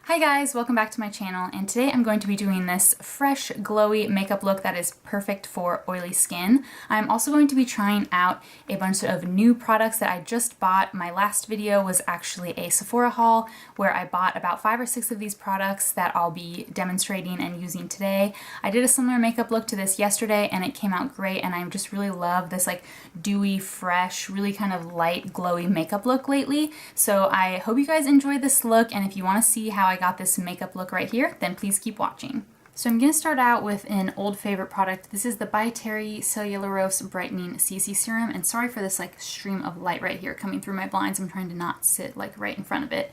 Hi guys, welcome back to my channel, and today I'm going to be doing this fresh, glowy makeup look that is perfect for oily skin. I'm also going to be trying out a bunch of new products that I just bought. My last video was actually a Sephora haul where I bought about 5 or 6 of these products that I'll be demonstrating and using today. I did a similar makeup look to this yesterday and it came out great, and I just really love this like dewy, fresh, really kind of light, glowy makeup look lately. So I hope you guys enjoyed this look, and if you want to see how I got this makeup look right here, then please keep watching. So I'm going to start out with an old favorite product. This is the By Terry Cellularose Brightening CC Serum, and sorry for this like stream of light right here coming through my blinds. I'm trying to not sit like right in front of it.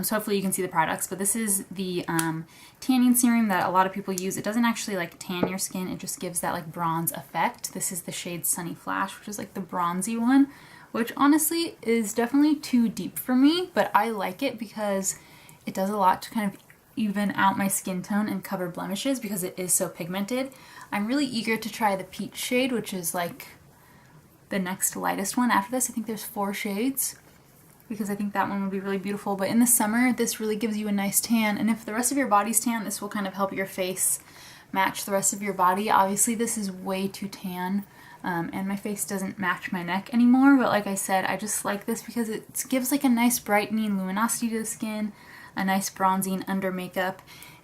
So hopefully you can see the products, but this is the tanning serum that a lot of people use. It doesn't actually like tan your skin, it just gives that like bronze effect. This is the shade Sunny Flash, which is like the bronzy one, which honestly is definitely too deep for me, but I like it because it does a lot to kind of even out my skin tone and cover blemishes because it is so pigmented. I'm really eager to try the peach shade, which is like the next lightest one after this. I think there's 4 shades because I think that one would be really beautiful. But in the summer, this really gives you a nice tan, and if the rest of your body's tan, this will kind of help your face match the rest of your body. Obviously this is way too tan. And my face doesn't match my neck anymore, but like I said, I just like this because it gives like a nice brightening luminosity to the skin, a nice bronzing under makeup,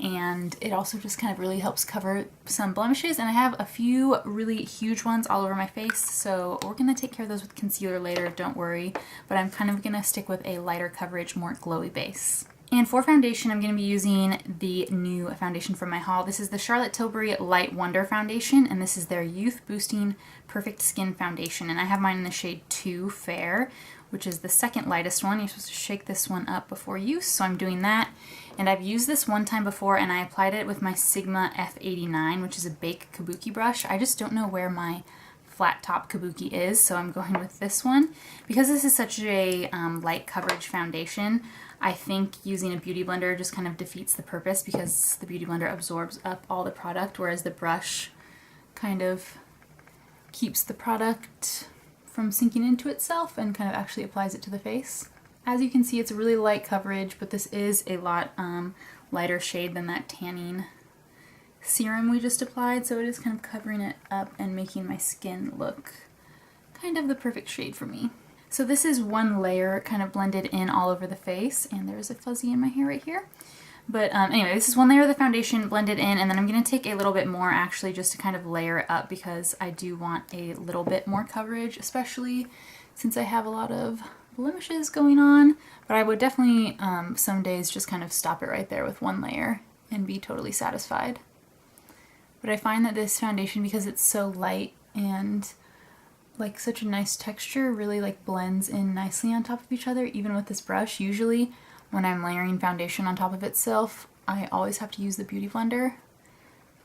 and it also just kind of really helps cover some blemishes. And I have a few really huge ones all over my face, so we're going to take care of those with concealer later, don't worry, but I'm kind of going to stick with a lighter coverage, more glowy base. And for foundation, I'm going to be using the new foundation from my haul. This is the Charlotte Tilbury Light Wonder Foundation, and this is their Youth Boosting Perfect Skin Foundation. And I have mine in the shade 2 Fair, which is the second lightest one. You're supposed to shake this one up before use, so I'm doing that. And I've used this one time before, and I applied it with my Sigma F89, which is a Bake Kabuki brush. I just don't know where my flat top kabuki is, so I'm going with this one. Because this is such a light coverage foundation, I think using a beauty blender just kind of defeats the purpose because the beauty blender absorbs up all the product, whereas the brush kind of keeps the product from sinking into itself and kind of actually applies it to the face. As you can see, it's a really light coverage, but this is a lot lighter shade than that tanning serum we just applied, so it is kind of covering it up and making my skin look kind of the perfect shade for me. So this is one layer kind of blended in all over the face, and there's a fuzzy in my hair right here. But anyway, this is one layer of the foundation blended in, and then I'm going to take a little bit more actually just to kind of layer it up because I do want a little bit more coverage, especially since I have a lot of blemishes going on. But I would definitely some days just kind of stop it right there with one layer and be totally satisfied. But I find that this foundation, because it's so light and like such a nice texture, really like blends in nicely on top of each other, even with this brush. Usually when I'm layering foundation on top of itself, I always have to use the beauty blender.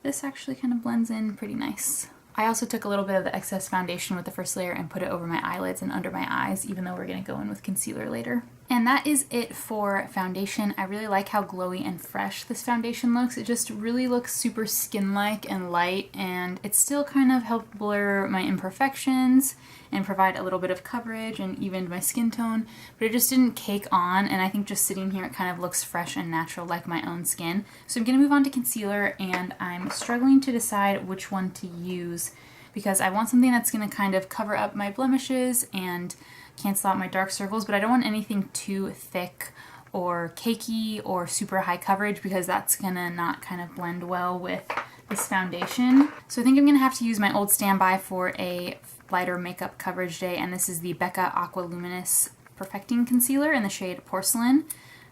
This actually kind of blends in pretty nice. I also took a little bit of the excess foundation with the first layer and put it over my eyelids and under my eyes, even though we're going to go in with concealer later. And that is it for foundation. I really like how glowy and fresh this foundation looks. It just really looks super skin-like and light, and it still kind of helped blur my imperfections and provide a little bit of coverage and evened my skin tone, but it just didn't cake on, and I think just sitting here it kind of looks fresh and natural like my own skin. So I'm going to move on to concealer, and I'm struggling to decide which one to use because I want something that's going to kind of cover up my blemishes and cancel out my dark circles, but I don't want anything too thick or cakey or super high coverage because that's gonna not kind of blend well with this foundation. So I think I'm gonna have to use my old standby for a lighter makeup coverage day, and this is the Becca Aqua Luminous Perfecting Concealer in the shade Porcelain.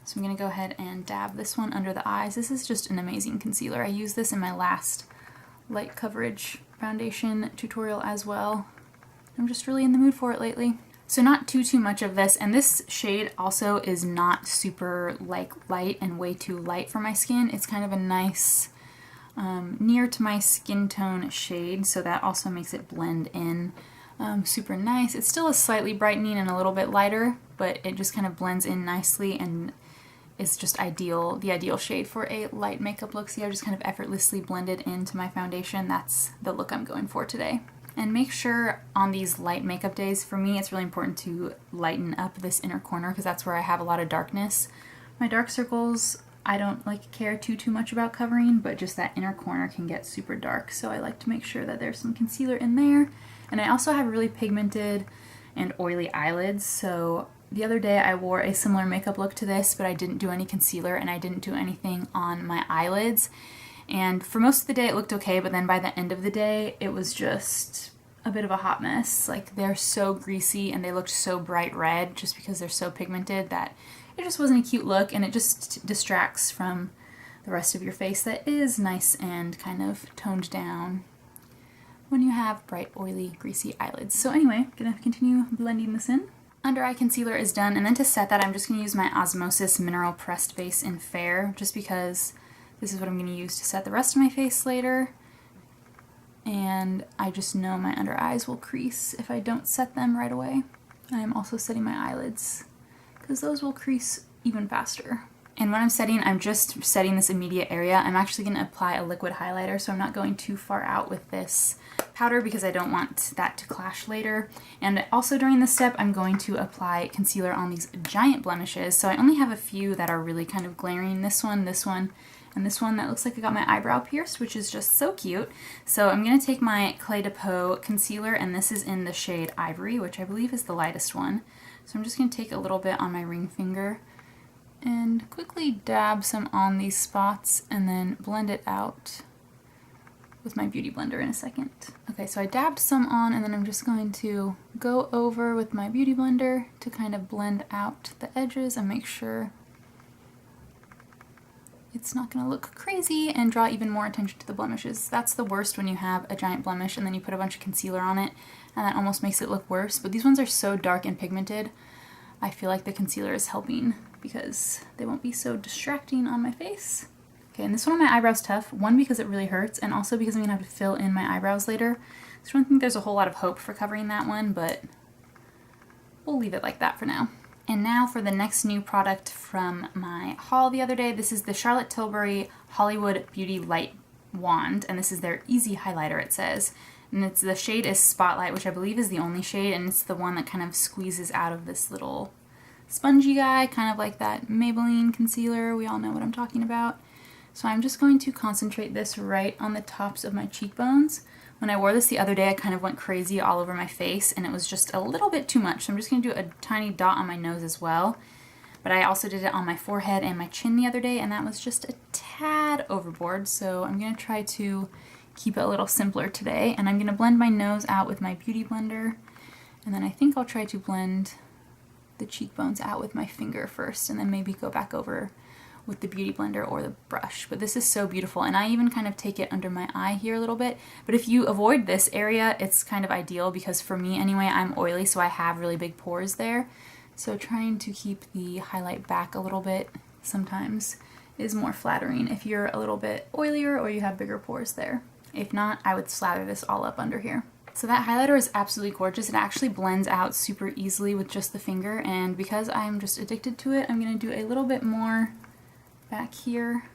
So I'm gonna go ahead and dab this one under the eyes. This is just an amazing concealer. I used this in my last light coverage foundation tutorial as well. I'm just really in the mood for it lately. So not too much of this, and this shade also is not super like light and way too light for my skin. It's kind of a nice near to my skin tone shade, so that also makes it blend in super nice. It's still a slightly brightening and a little bit lighter, but it just kind of blends in nicely and is just ideal, the ideal shade for a light makeup look. See, I just kind of effortlessly blended into my foundation. That's the look I'm going for today. And make sure on these light makeup days, for me it's really important to lighten up this inner corner because that's where I have a lot of darkness. My dark circles I don't like care too much about covering, but just that inner corner can get super dark, so I like to make sure that there's some concealer in there. And I also have really pigmented and oily eyelids, so the other day I wore a similar makeup look to this, but I didn't do any concealer and I didn't do anything on my eyelids. And for most of the day it looked okay, but then by the end of the day it was just a bit of a hot mess. Like, they're so greasy and they looked so bright red just because they're so pigmented that it just wasn't a cute look, and it just distracts from the rest of your face that is nice and kind of toned down when you have bright, oily, greasy eyelids. So anyway, gonna continue blending this in. Under eye concealer is done, and then to set that I'm just gonna use my Osmosis Mineral Pressed Base in Fair, just because this is what I'm gonna use to set the rest of my face later. And I just know my under eyes will crease if I don't set them right away. I'm also setting my eyelids, because those will crease even faster. And when I'm setting, I'm just setting this immediate area. I'm actually going to apply a liquid highlighter, so I'm not going too far out with this powder because I don't want that to clash later. And also during this step, I'm going to apply concealer on these giant blemishes. So I only have a few that are really kind of glaring. This one, and this one that looks like I got my eyebrow pierced, which is just so cute. So I'm going to take my Cle De Peau Concealer, and this is in the shade Ivory, which I believe is the lightest one. So I'm just going to take a little bit on my ring finger and quickly dab some on these spots and then blend it out with my beauty blender in a second. Okay, so I dabbed some on, and then I'm just going to go over with my beauty blender to kind of blend out the edges and make sure it's not going to look crazy and draw even more attention to the blemishes. That's the worst when you have a giant blemish and then you put a bunch of concealer on it, and that almost makes it look worse. But these ones are so dark and pigmented, I feel like the concealer is helping because they won't be so distracting on my face. Okay, and this one on my eyebrows tough. One, because it really hurts, and also because I'm going to have to fill in my eyebrows later. So I don't think there's a whole lot of hope for covering that one, but we'll leave it like that for now. And now for the next new product from my haul the other day. This is the Charlotte Tilbury Hollywood Beauty Light Wand, and this is their Easy Highlighter, it says. And the shade is Spotlight, which I believe is the only shade, and it's the one that kind of squeezes out of this little spongy guy, kind of like that Maybelline concealer. We all know what I'm talking about. So I'm just going to concentrate this right on the tops of my cheekbones. When I wore this the other day, I kind of went crazy all over my face, and it was just a little bit too much. So I'm just going to do a tiny dot on my nose as well. But I also did it on my forehead and my chin the other day, and that was just a tad overboard. So I'm going to try to keep it a little simpler today. And I'm going to blend my nose out with my beauty blender. And then I think I'll try to blend the cheekbones out with my finger first, and then maybe go back over with the beauty blender or the brush. But this is so beautiful, and I even kind of take it under my eye here a little bit. But if you avoid this area, it's kind of ideal, because for me anyway, I'm oily, so I have really big pores there. So trying to keep the highlight back a little bit sometimes is more flattering if you're a little bit oilier or you have bigger pores there. If not, I would slather this all up under here. So that highlighter is absolutely gorgeous. It actually blends out super easily with just the finger, and because I'm just addicted to it, I'm going to do a little bit more back here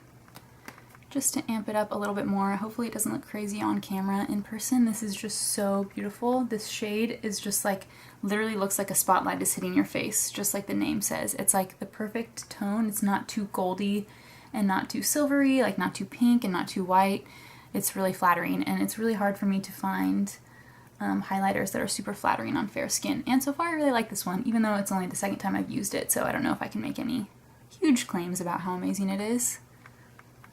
just to amp it up a little bit more. Hopefully it doesn't look crazy on camera. In person, this is just so beautiful. This shade is just like, literally looks like a spotlight is hitting your face, just like the name says. It's like the perfect tone. It's not too goldy and not too silvery, like not too pink and not too white. It's really flattering, and it's really hard for me to find highlighters that are super flattering on fair skin. And so far I really like this one, even though it's only the second time I've used it, so I don't know if I can make any huge claims about how amazing it is.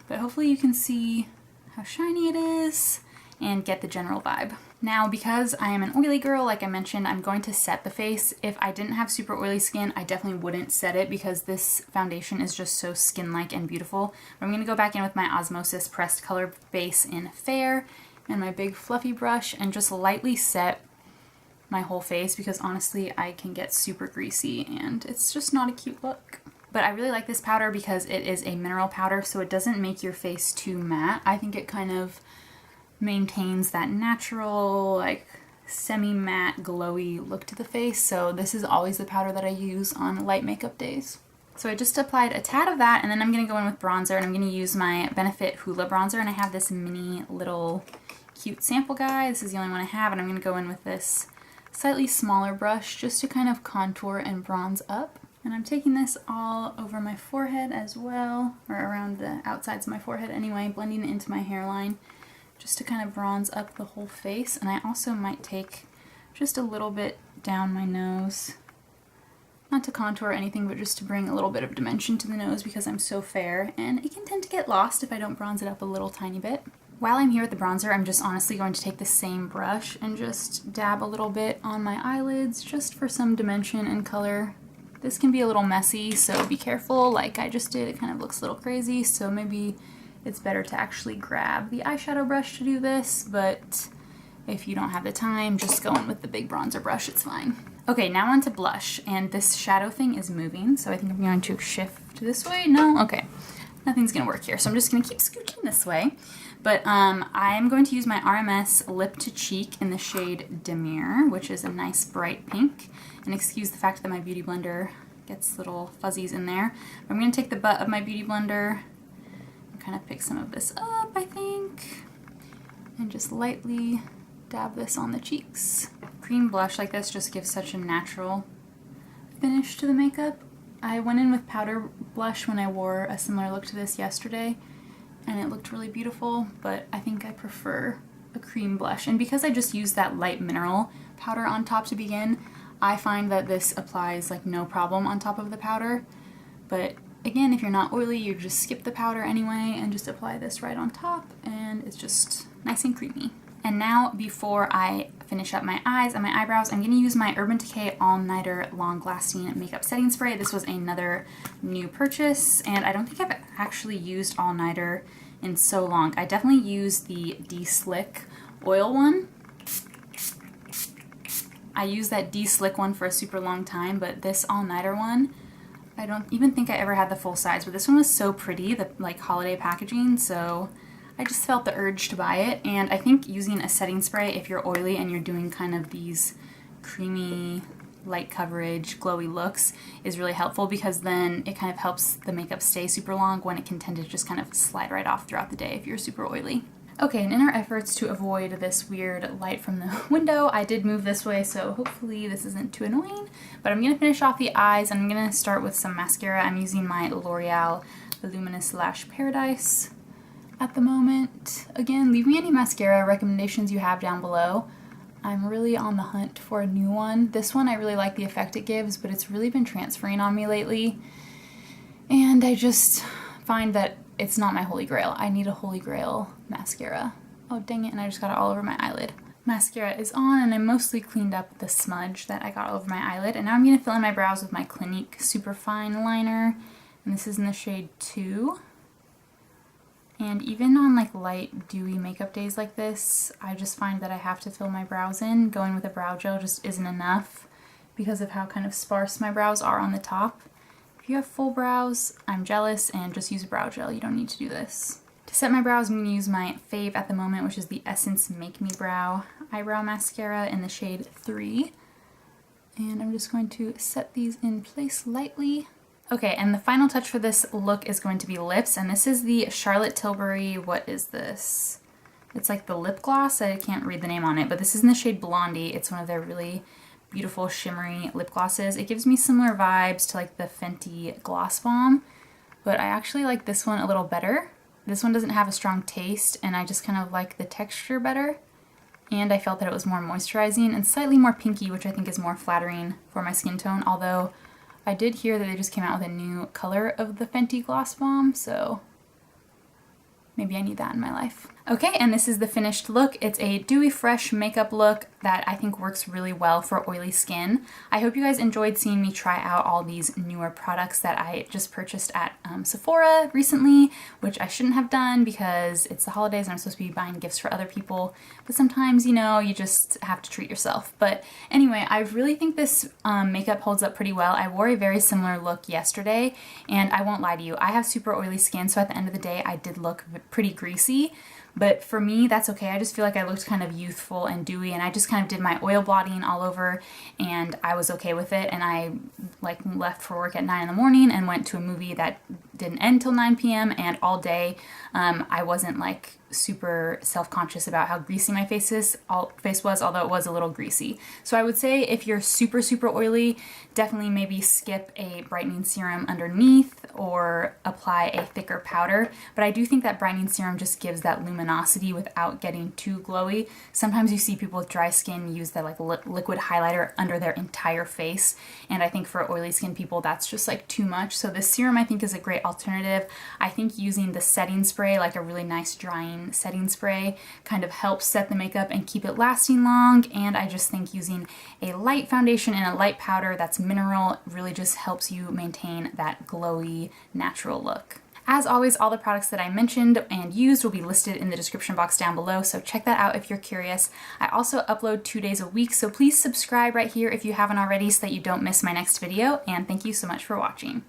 But hopefully you can see how shiny it is and get the general vibe. Now, because I am an oily girl, like I mentioned, I'm going to set the face. If I didn't have super oily skin, I definitely wouldn't set it, because this foundation is just so skin-like and beautiful. But I'm going to go back in with my Osmosis Pressed Color Base in Fair and my big fluffy brush and just lightly set my whole face, because honestly I can get super greasy and it's just not a cute look. But I really like this powder because it is a mineral powder, so it doesn't make your face too matte. I think it kind of maintains that natural, like semi-matte, glowy look to the face. So this is always the powder that I use on light makeup days. So I just applied a tad of that, and then I'm going to go in with bronzer, and I'm going to use my Benefit Hoola bronzer, and I have this mini little cute sample guy. This is the only one I have, and I'm going to go in with this slightly smaller brush just to kind of contour and bronze up. And I'm taking this all over my forehead as well, or around the outsides of my forehead anyway, blending it into my hairline just to kind of bronze up the whole face. And I also might take just a little bit down my nose, not to contour or anything, but just to bring a little bit of dimension to the nose because I'm so fair, and it can tend to get lost if I don't bronze it up a little tiny bit. While I'm here with the bronzer, I'm just honestly going to take the same brush and just dab a little bit on my eyelids just for some dimension and color. This can be a little messy, so be careful. Like I just did, it kind of looks a little crazy, so maybe it's better to actually grab the eyeshadow brush to do this, but if you don't have the time, just go in with the big bronzer brush, it's fine. Okay, now on to blush, and this shadow thing is moving, so I think I'm going to shift this way. No? Okay. Nothing's gonna work here, so I'm just gonna keep scooching this way. But I'm going to use my RMS Lip to Cheek in the shade Demure, which is a nice bright pink. And excuse the fact that my Beauty Blender gets little fuzzies in there. I'm gonna take the butt of my Beauty Blender and kind of pick some of this up, I think, and just lightly dab this on the cheeks. Cream blush like this just gives such a natural finish to the makeup. I went in with powder blush when I wore a similar look to this yesterday, and it looked really beautiful, but I think I prefer a cream blush. And because I just used that light mineral powder on top to begin, I find that this applies like no problem on top of the powder. But again, if you're not oily, you just skip the powder anyway and just apply this right on top, and it's just nice and creamy. And now, before I finish up my eyes and my eyebrows, I'm going to use my Urban Decay All Nighter Long Lasting Makeup Setting Spray. This was another new purchase, and I don't think I've actually used All Nighter in so long. I definitely used the De-Slick oil one. I used that De-Slick one for a super long time, but this All Nighter one, I don't even think I ever had the full size, but this one was so pretty, the like holiday packaging, so I just felt the urge to buy it. And I think using a setting spray if you're oily and you're doing kind of these creamy, light coverage, glowy looks is really helpful, because then it kind of helps the makeup stay super long when it can tend to just kind of slide right off throughout the day if you're super oily. Okay, and in our efforts to avoid this weird light from the window, I did move this way, so hopefully this isn't too annoying. But I'm going to finish off the eyes, and I'm going to start with some mascara. I'm using my L'Oreal Luminous Lash Paradise at the moment. Again, leave me any mascara recommendations you have down below. I'm really on the hunt for a new one. This one I really like the effect it gives, but it's really been transferring on me lately. And I just find that it's not my holy grail. I need a holy grail mascara. Oh dang it, and I just got it all over my eyelid. Mascara is on, and I mostly cleaned up the smudge that I got all over my eyelid. And now I'm going to fill in my brows with my Clinique Superfine Liner. And this is in the shade 2. And even on like light, dewy makeup days like this, I just find that I have to fill my brows in. Going with a brow gel just isn't enough because of how kind of sparse my brows are on the top. If you have full brows, I'm jealous, and just use a brow gel. You don't need to do this. To set my brows, I'm going to use my fave at the moment, which is the Essence Make Me Brow Eyebrow Mascara in the shade 3. And I'm just going to set these in place lightly. Okay, and the final touch for this look is going to be lips, and this is the Charlotte Tilbury, what is this? It's like the lip gloss, I can't read the name on it, but this is in the shade Blondie. It's one of their really beautiful shimmery lip glosses. It gives me similar vibes to like the Fenty Gloss Bomb, but I actually like this one a little better. This one doesn't have a strong taste, and I just kind of like the texture better, and I felt that it was more moisturizing and slightly more pinky, which I think is more flattering for my skin tone, although I did hear that they just came out with a new color of the Fenty Gloss Bomb, so maybe I need that in my life. Okay, and this is the finished look. It's a dewy, fresh makeup look that I think works really well for oily skin. I hope you guys enjoyed seeing me try out all these newer products that I just purchased at Sephora recently, which I shouldn't have done because it's the holidays and I'm supposed to be buying gifts for other people. But sometimes, you know, you just have to treat yourself. But anyway, I really think this makeup holds up pretty well. I wore a very similar look yesterday, and I won't lie to you, I have super oily skin, so at the end of the day, I did look pretty greasy. But for me, that's okay. I just feel like I looked kind of youthful and dewy, and I just kind of did my oil blotting all over, and I was okay with it. And I like left for work at 9 in the morning and went to a movie that didn't end till 9 p.m. and all day I wasn't like super self-conscious about how greasy my face was, although it was a little greasy. So I would say if you're super oily, definitely maybe skip a brightening serum underneath or apply a thicker powder. But I do think that brightening serum just gives that luminosity without getting too glowy. Sometimes you see people with dry skin use that like liquid highlighter under their entire face, and I think for oily skin people that's just like too much. So this serum I think is a great alternative. I think using the setting spray, like a really nice drying setting spray, kind of helps set the makeup and keep it lasting long, and I just think using a light foundation and a light powder that's mineral really just helps you maintain that glowy natural look. As always, all the products that I mentioned and used will be listed in the description box down below, so check that out if you're curious. I also upload 2 days a week, so please subscribe right here if you haven't already so that you don't miss my next video, and thank you so much for watching.